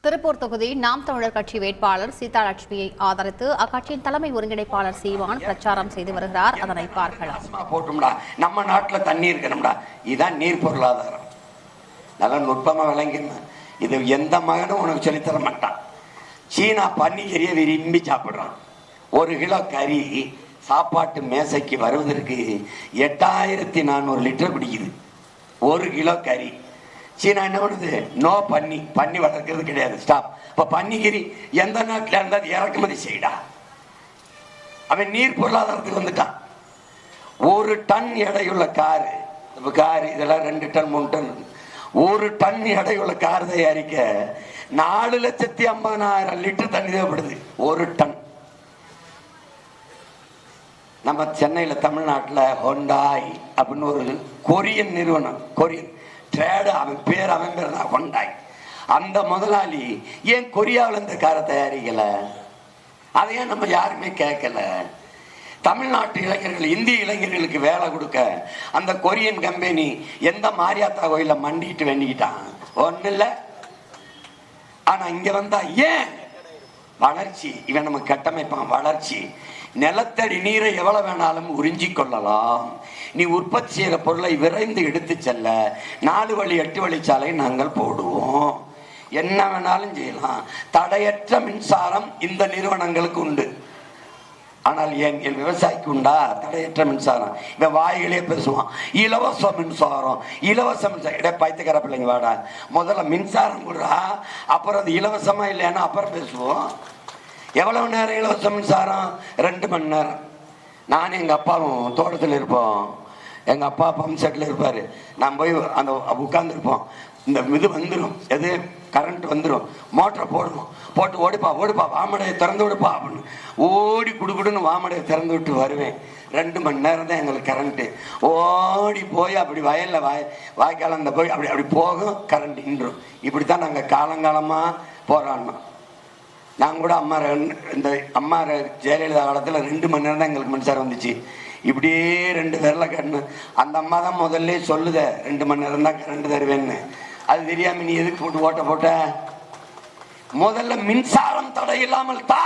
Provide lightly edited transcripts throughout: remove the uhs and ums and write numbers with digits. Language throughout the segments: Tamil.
திருப்பூர் தொகுதி நாம் தமிழர் கட்சி வேட்பாளர் சீதாலட்சுமியை ஆதரித்து அக்கட்சியின் தலைமை ஒருங்கிணைப்பாளர் சீமான் பிரச்சாரம் செய்து வருகிறார். அதனை பார்க்கலாம். போட்டும்டா, நம்ம நாட்டுல தண்ணி இருக்கணும்டா, இதுதான் நீர் பொருளாதாரம். நல்லா நுட்பமா விளங்கிடணும். இது எந்த மகனும் உனக்கு சொல்லித்தர மாட்டான். சீனா பன்னிக்கறியை விரும்பி சாப்பிடுறான். 1 கிலோ கறி சாப்பாட்டு மேசைக்கு வருவதற்கு 8400 லிட்டர் பிடிக்குது. 1 கிலோ கறி. சீனா என்ன பண்ணுது? நோ பண்ணி வளர்க்கறது கிடையாது, ஸ்டாப். இப்ப பன்னிக்கறி எந்த நாட்டில் இருந்தால் இறக்குமதி செய்யடா. அவன் நீர் பொருளாதாரத்துக்கு வந்துட்டான். 1 டன் எடையுள்ள காரு இதெல்லாம் 2 டன் 3 டன். 1 டன் எடையுள்ள கார் தயாரிக்க 4,50,000 லிட்டர் தண்ணி தேவைப்படுது. 1 டன். நம்ம சென்னையில் தமிழ்நாட்டில் ஹொண்டாய் அப்படின்னு ஒரு கொரியன் நிறுவனம், கொரியன் ட்ரேடு, அவன் பேர் தான் ஹொண்டாய். அந்த முதலாளி ஏன் கொரியாவில் இந்த காரை தயாரிக்கல? அதையே நம்ம யாருமே கேட்கல. தமிழ்நாட்டு இளைஞர்கள், இந்திய இளைஞர்களுக்கு வேலை கொடுக்க அந்த கொரியன் கம்பெனி எந்த மாரியாத்தா கோயில மண்டிட்டு வேண்டிக்கிட்டான்? ஒண்ணு இல்ல. ஆனா இங்க வந்தா ஏன் வளர்ச்சி? இவன் நம்ம கட்டமைப்பான் வளர்ச்சி. நிலத்தடி நீரை எவ்வளவு வேணாலும் உறிஞ்சி கொள்ளலாம். நீ உற்பத்தி செய்யற பொருளை விரைந்து எடுத்து செல்ல 4 வழி 8 வழிச்சாலை நாங்கள் போடுவோம். என்ன வேணாலும் செய்யலாம். தடையற்ற மின்சாரம் இந்த நிறுவனங்களுக்கு உண்டு. ஆனால் என் விவசாயிக்கு உண்டா தடையற்ற மின்சாரம்? இவன் வாய்களே பேசுவான், இலவச மின்சாரம், இலவச மின்சாரம். இட பைத்தியக்கார பிள்ளைங்க வாடா, முதல்ல மின்சாரம் கொடுறா, அப்புறம் அது இலவசமா இல்லையானா அப்புறம் பேசுவோம். எவ்வளவு நேரம் இலவச மின்சாரம்? 2 மணி நேரம். நானும் எங்க அப்பாவும் தோட்டத்தில் இருப்போம். எங்க அப்பா பம்ப் செட்ல இருப்பாரு, நான் போய் அந்த உட்கார்ந்து இருப்போம். இந்த இது வந்துடும், எது கரண்ட் வந்துடும், மோட்டரை போடணும், போட்டு ஓடுப்பா வாமடையை திறந்து விடுப்பா அப்படின்னு ஓடி குடுக்குடுன்னு வாமடையை திறந்து விட்டு வருவேன். 2 மணி நேரம் தான் எங்களுக்கு கரண்ட்டு. ஓடி போய் அப்படி வயல்ல வாய்க்கால அந்த போய் அப்படி போகும், கரண்ட் நின்றும். இப்படித்தான் நாங்கள் காலங்காலமா போராடணும். நாங்கள் கூட அம்மா ஜெயலலிதா காலத்தில் 2 மணி நேரம் தான் எங்களுக்கு மின்சாரம் வந்துச்சு. இப்படியே 2 பேர்ல கண்ணு. அந்த அம்மா தான் முதல்ல சொல்லுத 2 மணி நேரம் தான் கரண்ட் தருவேன்னு. அது தெரியாம நீ எதுக்கு போட்ட? முதல்ல மின்சாரம் தடை இல்லாமல் தா,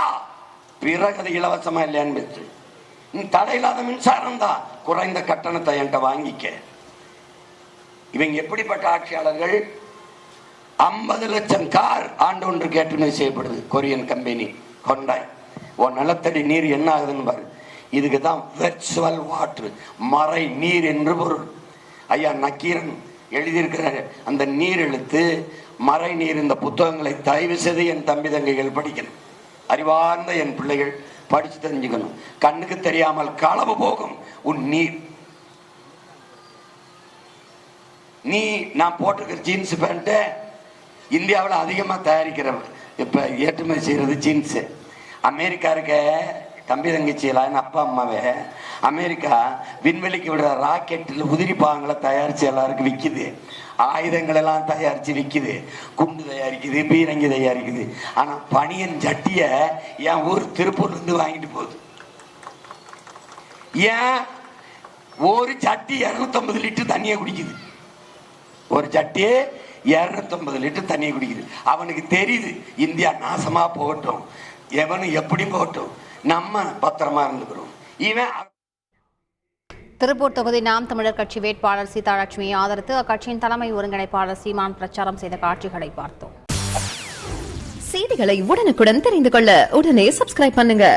பிறகு அது இலவசமா இல்லையான்னு பேசு. நீ தடையில்லாத மின்சாரம் தான், குறைந்த கட்டணத்தை என்கிட்ட வாங்கிக்க. இவங்க எப்படிப்பட்ட ஆட்சியாளர்கள்? 50 லட்சம் கார் ஆண்டு ஒன்றுக்கு ஏற்றுமதி செய்யப்படுது. Korean company ஹொண்டாய். நிலத்தடி நீர் என்ன ஆகுதுன்னு பாரு. இதுக்கு தான் வெர்ச்சுவல் வாட்டர், மறை நீர் என்று பொருள். ஐயா நக்கீரன் எழுதியிருக்கிற அந்த நீர் எழுத்து, மறை நீர், இந்த புத்தகங்களை தயவு செய்து என் தம்பி தங்கைகள் படிக்கணும். அறிவார்ந்த என் பிள்ளைகள் படிச்சு தெரிஞ்சுக்கணும். கண்ணுக்கு தெரியாமல் களவு போகும் உன் நீர். நான் போட்டிருக்கிற ஜீன்ஸ் பேண்ட்டு இந்தியாவில் அதிகமாக தயாரிக்கிற இப்போ ஏற்றுமதி செய்கிறது ஜீன்ஸு. அமெரிக்கா இருக்க தம்பி தங்கச்சியெல்லாம் அப்பா அம்மாவே அமெரிக்கா விண்வெளிக்கு விடுற ராக்கெட்டில் உதிரி பாகங்களை தயாரித்து எல்லாருக்கும் விற்கிது. ஆயுதங்கள் எல்லாம் தயாரித்து விற்கிது. குண்டு தயாரிக்குது, பீரங்கி தயாரிக்குது. ஆனால் பனியன் சட்டியை என் ஊர் திருப்பூர்லேருந்து வாங்கிட்டு போகுது. ஏன்? ஒரு சட்டி 250 லிட்டர் தண்ணியை குடிக்குது. ஒரு சட்டியே 250 லிட்டர் தண்ணியை குடிக்குது. அவனுக்கு தெரியுது இந்தியா நாசமா போகட்டும், எவனும் எப்படி போகட்டும், நம்ம பத்திரமா இருந்துக்கிறோம். இவன் திருப்பூர் தொகுதி நாம் தமிழர் கட்சி வேட்பாளர் சீதாலட்சுமியை ஆதரித்து அக்கட்சியின் தலைமை ஒருங்கிணைப்பாளர் சீமான் பிரச்சாரம் செய்த காட்சிகளை பார்த்தோம். செய்திகளை உடனுக்குடன் தெரிந்து கொள்ள உடனே சப்ஸ்கிரைப் பண்ணுங்க.